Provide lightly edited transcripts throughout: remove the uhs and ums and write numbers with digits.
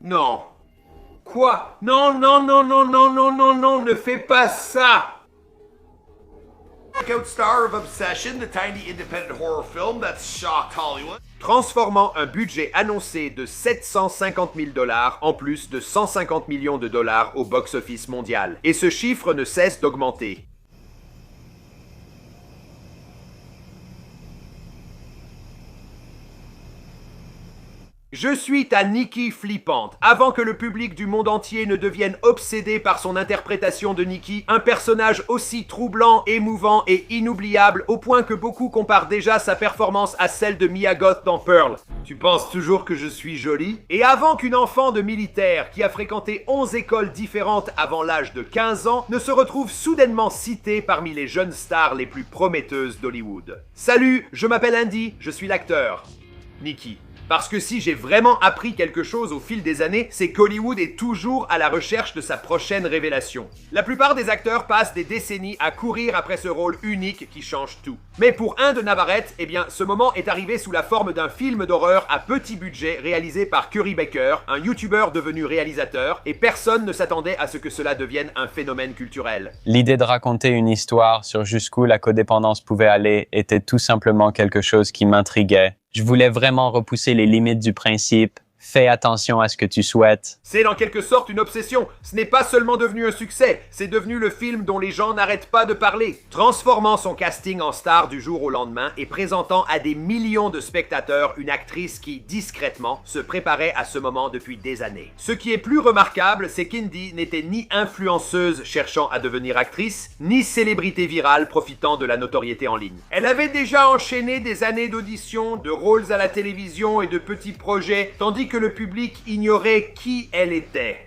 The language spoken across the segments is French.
Non. Quoi? Non, non, non, non, non, non, non, non, ne fais pas ça! Breakout star of Obsession, the tiny independent horror film that's shocked Hollywood. Transformant un budget annoncé de 750 000 $ en plus de 150 millions de dollars au box-office mondial. Et ce chiffre ne cesse d'augmenter. Je suis ta Nikki flippante. Avant que le public du monde entier ne devienne obsédé par son interprétation de Nikki, un personnage aussi troublant, émouvant et inoubliable au point que beaucoup comparent déjà sa performance à celle de Mia Goth dans Pearl. Tu penses toujours que je suis jolie? Et avant qu'une enfant de militaire qui a fréquenté 11 écoles différentes avant l'âge de 15 ans ne se retrouve soudainement citée parmi les jeunes stars les plus prometteuses d'Hollywood. Salut, je m'appelle Andy, je suis l'acteur. Nikki. Parce que si j'ai vraiment appris quelque chose au fil des années, c'est qu'Hollywood est toujours à la recherche de sa prochaine révélation. La plupart des acteurs passent des décennies à courir après ce rôle unique qui change tout. Mais pour un de Navarrete, eh bien, ce moment est arrivé sous la forme d'un film d'horreur à petit budget réalisé par Curry Baker, un YouTuber devenu réalisateur, et personne ne s'attendait à ce que cela devienne un phénomène culturel. L'idée de raconter une histoire sur jusqu'où la codépendance pouvait aller était tout simplement quelque chose qui m'intriguait. Je voulais vraiment repousser les limites du principe. Fais attention à ce que tu souhaites. C'est en quelque sorte une obsession. Ce n'est pas seulement devenu un succès, c'est devenu le film dont les gens n'arrêtent pas de parler. Transformant son casting en star du jour au lendemain et présentant à des millions de spectateurs une actrice qui, discrètement, se préparait à ce moment depuis des années. Ce qui est plus remarquable, c'est qu'Indy n'était ni influenceuse cherchant à devenir actrice, ni célébrité virale profitant de la notoriété en ligne. Elle avait déjà enchaîné des années d'auditions, de rôles à la télévision et de petits projets, tandis que le public ignorait qui elle était.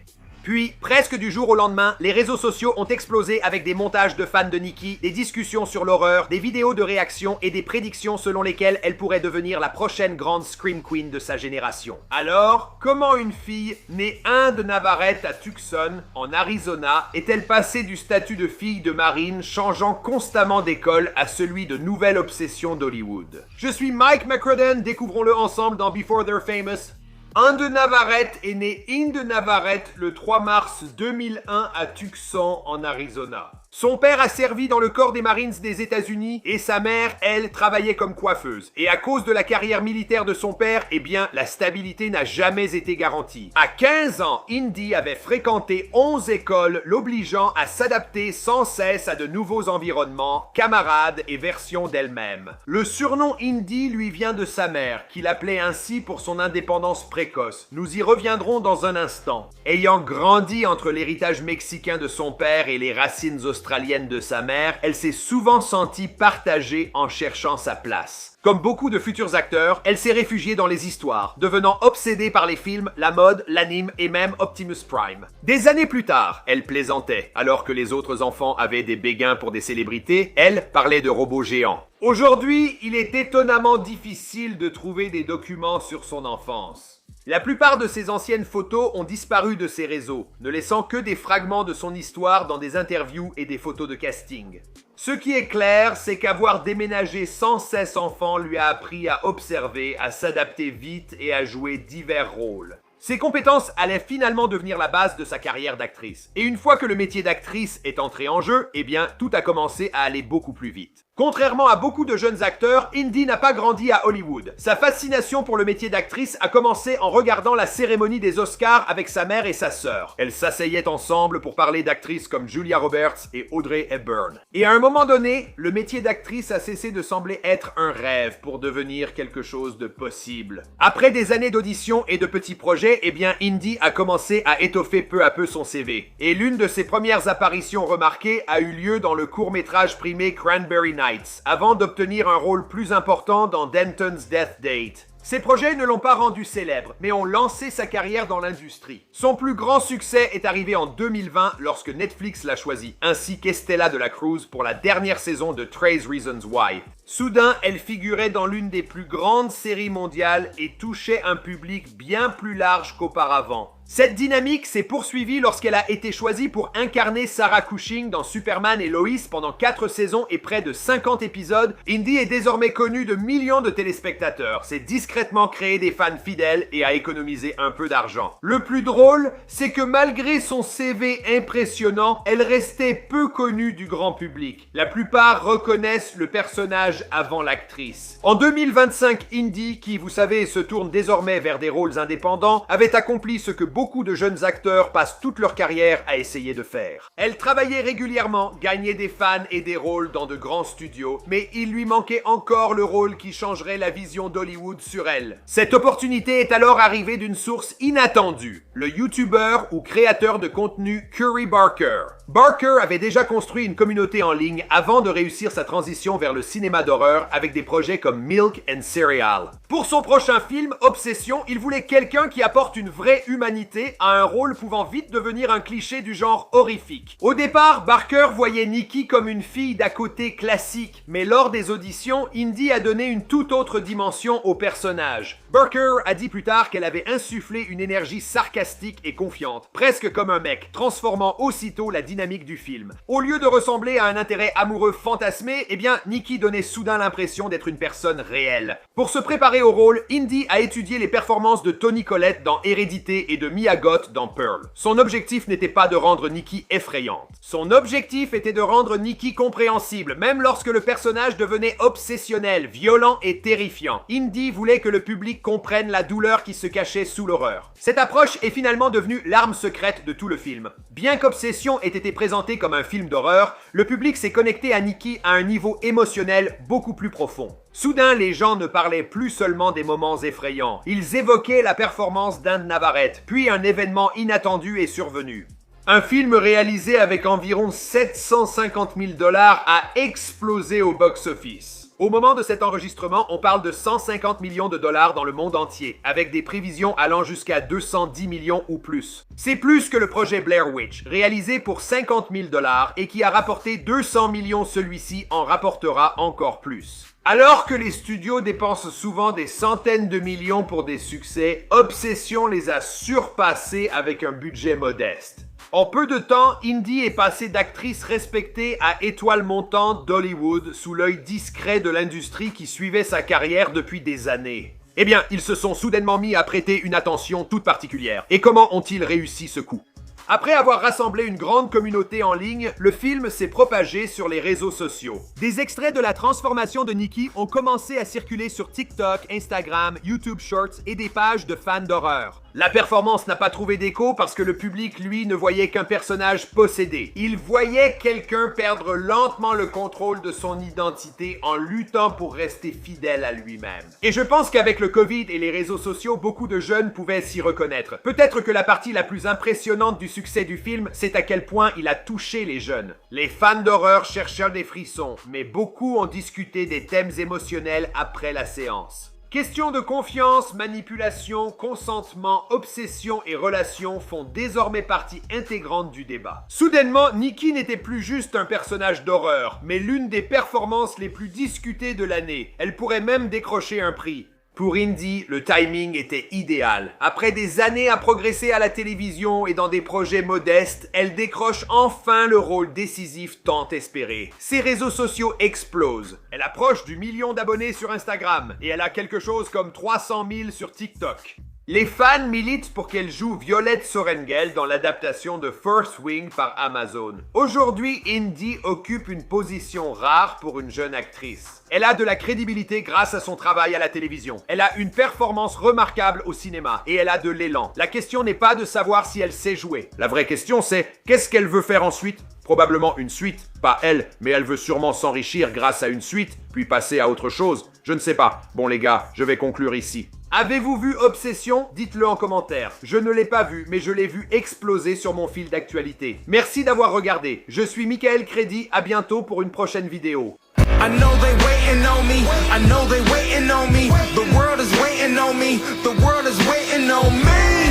Puis, presque du jour au lendemain, les réseaux sociaux ont explosé avec des montages de fans de Nikki, des discussions sur l'horreur, des vidéos de réaction et des prédictions selon lesquelles elle pourrait devenir la prochaine grande Scream Queen de sa génération. Alors, comment une fille née de Navarrete à Tucson, en Arizona, est-elle passée du statut de fille de marine, changeant constamment d'école, à celui de nouvelle obsession d'Hollywood? Je suis Mike McCrudden, découvrons-le ensemble dans Before They're Famous. Inde Navarrete est né Inde Navarrete le 3 mars 2001 à Tucson, en Arizona. Son père a servi dans le corps des Marines des États-Unis et sa mère, elle, travaillait comme coiffeuse. Et à cause de la carrière militaire de son père, eh bien, la stabilité n'a jamais été garantie. À 15 ans, Indy avait fréquenté 11 écoles, l'obligeant à s'adapter sans cesse à de nouveaux environnements, camarades et versions d'elle-même. Le surnom Indy lui vient de sa mère, qui l'appelait ainsi pour son indépendance précoce. Nous y reviendrons dans un instant. Ayant grandi entre l'héritage mexicain de son père et les racines australienne de sa mère, elle s'est souvent sentie partagée en cherchant sa place. Comme beaucoup de futurs acteurs, elle s'est réfugiée dans les histoires, devenant obsédée par les films, la mode, l'anime et même Optimus Prime. Des années plus tard, elle plaisantait. Alors que les autres enfants avaient des béguins pour des célébrités, elle parlait de robots géants. Aujourd'hui, il est étonnamment difficile de trouver des documents sur son enfance. La plupart de ses anciennes photos ont disparu de ses réseaux, ne laissant que des fragments de son histoire dans des interviews et des photos de casting. Ce qui est clair, c'est qu'avoir déménagé sans cesse enfant lui a appris à observer, à s'adapter vite et à jouer divers rôles. Ses compétences allaient finalement devenir la base de sa carrière d'actrice. Et une fois que le métier d'actrice est entré en jeu, eh bien, tout a commencé à aller beaucoup plus vite. Contrairement à beaucoup de jeunes acteurs, Indy n'a pas grandi à Hollywood. Sa fascination pour le métier d'actrice a commencé en regardant la cérémonie des Oscars avec sa mère et sa sœur. Elles s'asseyaient ensemble pour parler d'actrices comme Julia Roberts et Audrey Hepburn. Et à un moment donné, le métier d'actrice a cessé de sembler être un rêve pour devenir quelque chose de possible. Après des années d'audition et de petits projets, eh bien, Indy a commencé à étoffer peu à peu son CV. Et l'une de ses premières apparitions remarquées a eu lieu dans le court-métrage primé Cranberry Nights, avant d'obtenir un rôle plus important dans Denton's Death Date. Ces projets ne l'ont pas rendu célèbre, mais ont lancé sa carrière dans l'industrie. Son plus grand succès est arrivé en 2020 lorsque Netflix l'a choisi, ainsi qu'Estella de la Cruz pour la dernière saison de 13 Reasons Why. Soudain, elle figurait dans l'une des plus grandes séries mondiales et touchait un public bien plus large qu'auparavant. Cette dynamique s'est poursuivie lorsqu'elle a été choisie pour incarner Sarah Cushing dans Superman et Lois pendant 4 saisons et près de 50 épisodes. Indy est désormais connue de millions de téléspectateurs, s'est discrètement créé des fans fidèles et a économisé un peu d'argent. Le plus drôle, c'est que malgré son CV impressionnant, elle restait peu connue du grand public. La plupart reconnaissent le personnage avant l'actrice. En 2025, Indy, qui vous savez se tourne désormais vers des rôles indépendants, avait accompli ce que beaucoup de jeunes acteurs passent toute leur carrière à essayer de faire. Elle travaillait régulièrement, gagnait des fans et des rôles dans de grands studios, mais il lui manquait encore le rôle qui changerait la vision d'Hollywood sur elle. Cette opportunité est alors arrivée d'une source inattendue, le YouTuber ou créateur de contenu Curry Barker. Barker avait déjà construit une communauté en ligne avant de réussir sa transition vers le cinéma d'horreur avec des projets comme Milk and Cereal. Pour son prochain film, Obsession, il voulait quelqu'un qui apporte une vraie humanité à un rôle pouvant vite devenir un cliché du genre horrifique. Au départ, Barker voyait Nikki comme une fille d'à côté classique, mais lors des auditions, Indy a donné une toute autre dimension au personnage. Barker a dit plus tard qu'elle avait insufflé une énergie sarcastique et confiante, presque comme un mec, transformant aussitôt la dynamique du film. Au lieu de ressembler à un intérêt amoureux fantasmé, eh bien, Nikki donnait soudain l'impression d'être une personne réelle. Pour se préparer au rôle, Indy a étudié les performances de Toni Collette dans Hérédité et de Mia Goth dans Pearl. Son objectif n'était pas de rendre Nikki effrayante. Son objectif était de rendre Nikki compréhensible, même lorsque le personnage devenait obsessionnel, violent et terrifiant. Indy voulait que le public comprenne la douleur qui se cachait sous l'horreur. Cette approche est finalement devenue l'arme secrète de tout le film. Bien qu'Obsession ait été présenté comme un film d'horreur, le public s'est connecté à Nikki à un niveau émotionnel beaucoup plus profond. Soudain, les gens ne parlaient plus seulement des moments effrayants. Ils évoquaient la performance d'Anne Navarrete, puis un événement inattendu est survenu. Un film réalisé avec environ 750 000 $ a explosé au box-office. Au moment de cet enregistrement, on parle de 150 millions de dollars dans le monde entier, avec des prévisions allant jusqu'à 210 millions ou plus. C'est plus que le projet Blair Witch, réalisé pour 50 000 $ et qui a rapporté 200 millions, celui-ci en rapportera encore plus. Alors que les studios dépensent souvent des centaines de millions pour des succès, Obsession les a surpassés avec un budget modeste. En peu de temps, Indy est passée d'actrice respectée à étoile montante d'Hollywood sous l'œil discret de l'industrie qui suivait sa carrière depuis des années. Eh bien, ils se sont soudainement mis à prêter une attention toute particulière. Et comment ont-ils réussi ce coup ? Après avoir rassemblé une grande communauté en ligne, le film s'est propagé sur les réseaux sociaux. Des extraits de la transformation de Nikki ont commencé à circuler sur TikTok, Instagram, YouTube Shorts et des pages de fans d'horreur. La performance n'a pas trouvé d'écho parce que le public, lui, ne voyait qu'un personnage possédé. Il voyait quelqu'un perdre lentement le contrôle de son identité en luttant pour rester fidèle à lui-même. Et je pense qu'avec le Covid et les réseaux sociaux, beaucoup de jeunes pouvaient s'y reconnaître. Peut-être que la partie la plus impressionnante du succès du film, c'est à quel point il a touché les jeunes. Les fans d'horreur cherchèrent des frissons, mais beaucoup ont discuté des thèmes émotionnels après la séance. Questions de confiance, manipulation, consentement, obsession et relations font désormais partie intégrante du débat. Soudainement, Nikki n'était plus juste un personnage d'horreur, mais l'une des performances les plus discutées de l'année. Elle pourrait même décrocher un prix. Pour Indy, le timing était idéal. Après des années à progresser à la télévision et dans des projets modestes, elle décroche enfin le rôle décisif tant espéré. Ses réseaux sociaux explosent. Elle approche du 1 million d'abonnés sur Instagram et elle a quelque chose comme 300 000 sur TikTok. Les fans militent pour qu'elle joue Violette Sorengel dans l'adaptation de First Wing par Amazon. Aujourd'hui, Indy occupe une position rare pour une jeune actrice. Elle a de la crédibilité grâce à son travail à la télévision. Elle a une performance remarquable au cinéma et elle a de l'élan. La question n'est pas de savoir si elle sait jouer. La vraie question c'est, qu'est-ce qu'elle veut faire ensuite ? Probablement une suite, pas elle, mais elle veut sûrement s'enrichir grâce à une suite, puis passer à autre chose. Je ne sais pas. Bon les gars, je vais conclure ici. Avez-vous vu Obsession ? Dites-le en commentaire. Je ne l'ai pas vu, mais je l'ai vu exploser sur mon fil d'actualité. Merci d'avoir regardé. Je suis Michael Crédit, à bientôt pour une prochaine vidéo. I know they waiting on me. I know they waiting on me. The world is waiting on me. The world is waiting on me.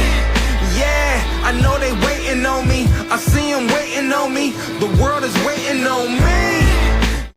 Yeah, I know they waiting on me. I see them waiting on me. The world is waiting on me.